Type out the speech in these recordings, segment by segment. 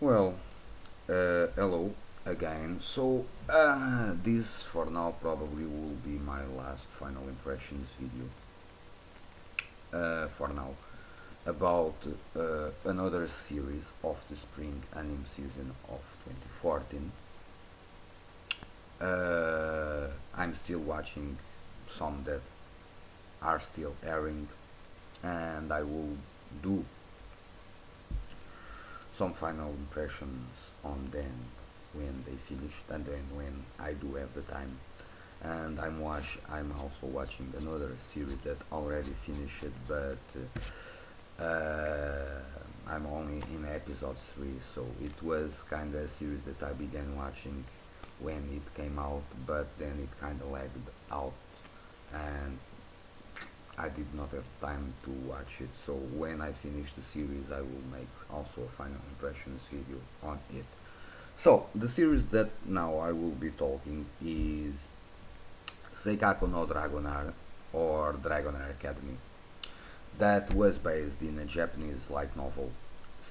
Well, hello again. This for now probably will be my last final impressions video for now about another series of the spring anime season of 2014. I'm still watching some that are still airing, and I will do some final impressions on them when they finished, and then when I do have the time. And I'm also watching another series that already finished, but I'm only in episode 3, so it was kind of a series that I began watching when it came out, but then it kind of lagged out, and I did not have time to watch it. So when I finish the series, I will make also a final impressions video on it. So the series that now I will be talking is Seikaku no Dragonar, or Dragonar Academy, that was based in a Japanese light novel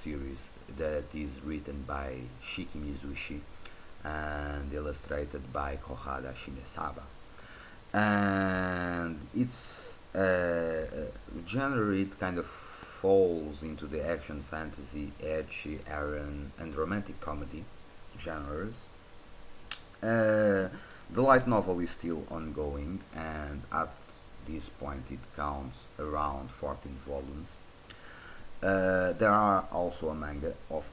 series that is written by Shiki Mizushi and illustrated by Kohada Shinesaba. And its genre, it kind of falls into the action, fantasy, edgy, Aaron, and romantic comedy genres. The light novel is still ongoing, and at this point it counts around 14 volumes. There are also a manga of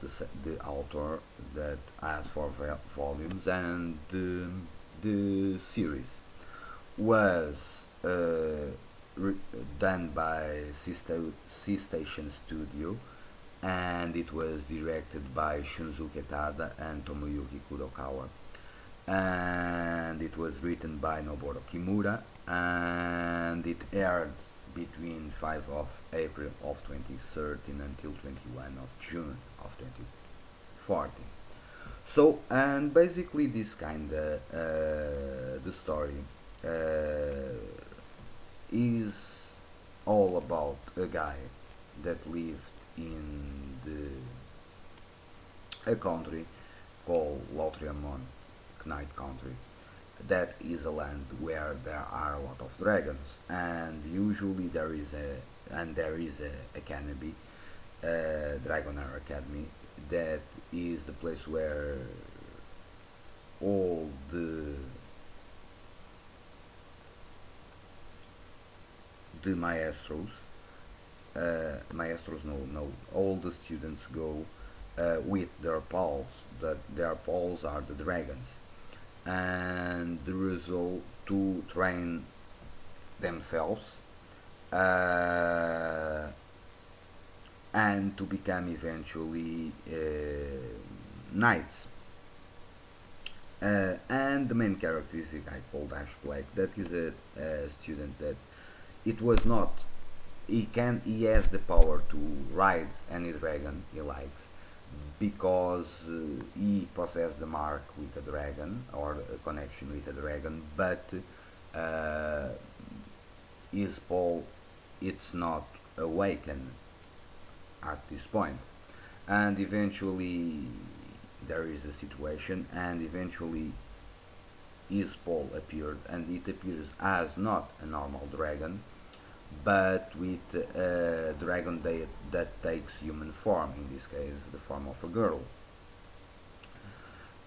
the author that has 4 volumes, and the series was uh, re- done by C Station Studio, and it was directed by Shunsuke Tada and Tomoyuki Kurokawa, and it was written by Noboru Kimura, and it aired between 5 of April of 2013 until 21 of June of 2014. So, and basically this kinda the story uh, is all about a guy that lived in a country called Lautriamon, Knight Country. That is a land where there are a lot of dragons, and usually there is a academy, Dragonar Academy, that is the place where all the maestros, no, all the students go with their pals. That their pals are the dragons, and the result to train themselves uh, and to become eventually knights. And the main character is a guy called Ash Black. That is a student that it was not. He has the power to ride any dragon he likes because he possessed the mark with a dragon or a connection with a dragon, but uh, his pole it's not awakened at this point, and eventually there is a situation, and eventually his pole appeared, and it appears as not a normal dragon, but with a dragon that takes human form, in this case the form of a girl.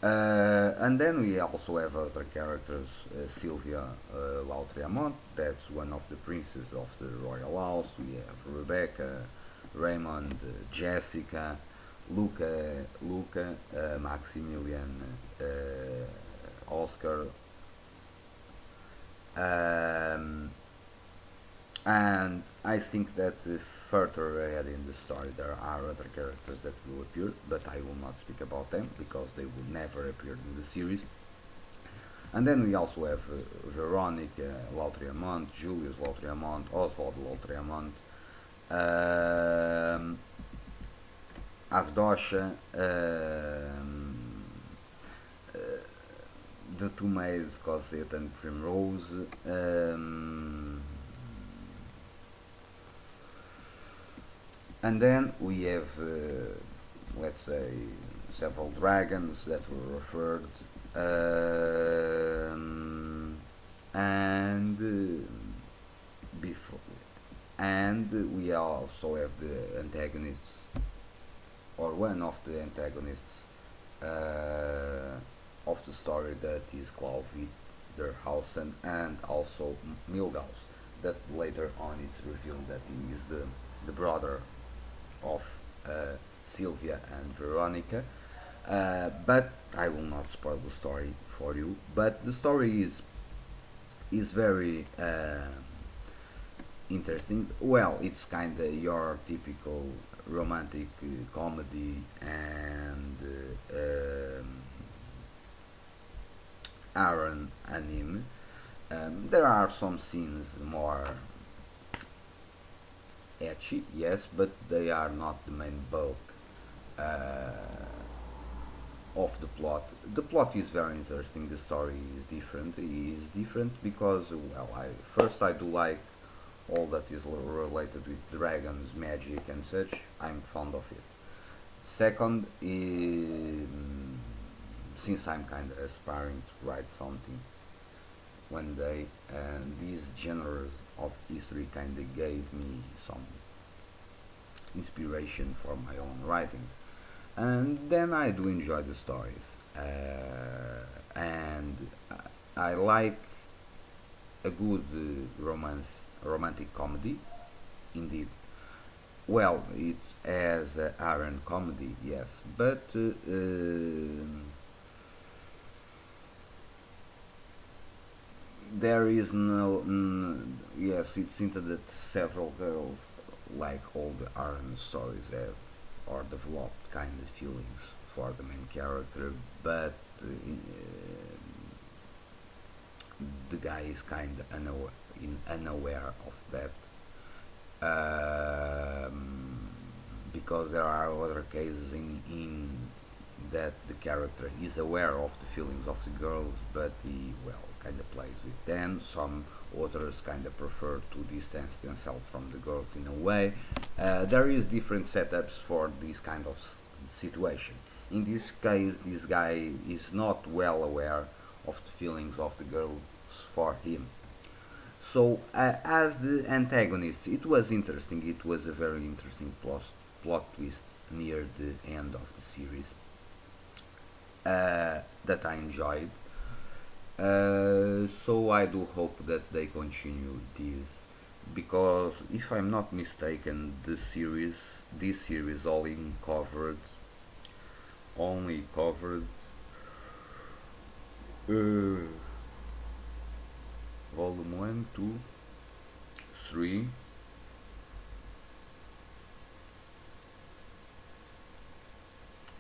And then we also have other characters, Sylvia Lautriamont, that's one of the princes of the royal house. We have Rebecca, Raymond, Jessica, Luca, Maximilian, Oscar, um, and I think that further ahead in the story there are other characters that will appear, but I will not speak about them because they will never appear in the series. And then we also have Veronica Lautriamont, Julius Lautriamont, Oswald Lautriamont, um, Avdosha, uh, the two maids, Cosette and Primrose, and then we have, let's say, several dragons that were referred, and before and we also have the antagonists, or one of the antagonists of the story, that is Clawvid Derhausen, and also Milgaus, that later on it's revealed that he is the brother of Sylvia and Veronica. But I will not spoil the story for you. But the story is very interesting. Well, it's kind of your typical romantic comedy and Aaron anime. There are some scenes more etchy, yes, but they are not the main bulk uh, of the plot. The plot is very interesting. The story is different. It is different because, well, I do like all that is related with dragons, magic, and such. I'm fond of it. Second, since I'm kind of aspiring to write something one day, and these genres of history kind of gave me some inspiration for my own writing. And then I do enjoy the stories, and I like a good romantic comedy, indeed. Well, it's as a Aaron comedy, yes, but there is yes, it's hinted that several girls, like all the Aaron stories, have or developed kind of feelings for the main character, but the guy is kind of unaware of that, because there are other cases in that the character is aware of the feelings of the girls, but he, well, kind of plays with them. Some authors kind of prefer to distance themselves from the girls in a way. There is different setups for this kind of situation. In this case, this guy is not well aware of the feelings of the girls for him. So, as the antagonist, it was interesting. It was a very interesting plot twist near the end of the series that I enjoyed. So I do hope that they continue this, because if I'm not mistaken, this series only covered uh, volume 1, 2, 3,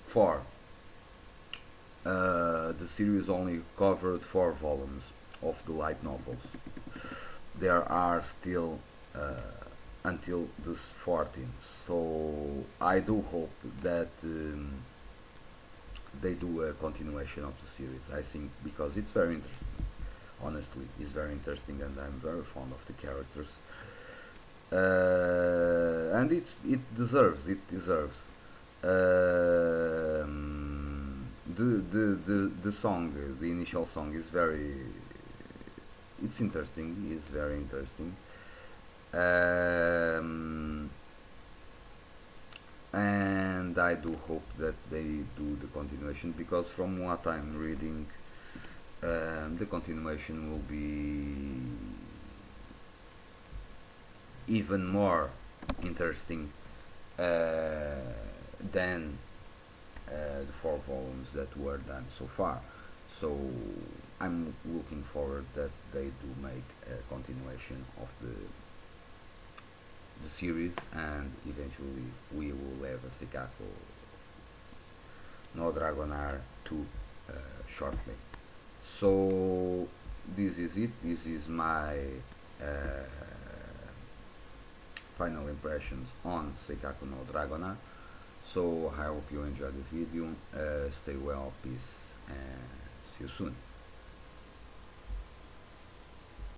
4. The series only covered 4 volumes of the light novels. There are still until the 14th, so I do hope that they do a continuation of the series. I think because it's very interesting. Honestly, it's very interesting, and I'm very fond of the characters. And it deserves. The song, the initial song is very, it's interesting. It's very interesting. Um, and I do hope that they do the continuation, because from what I'm reading, the continuation will be even more interesting than the 4 volumes that were done so far. So I'm looking forward that they do make a continuation of the series, and eventually we will have a Seikaku no Dragonar 2 shortly. So this is it. This is my uh, final impressions on Seikaku no Dragonar. So I hope you enjoyed the video. Stay well, peace, and see you soon.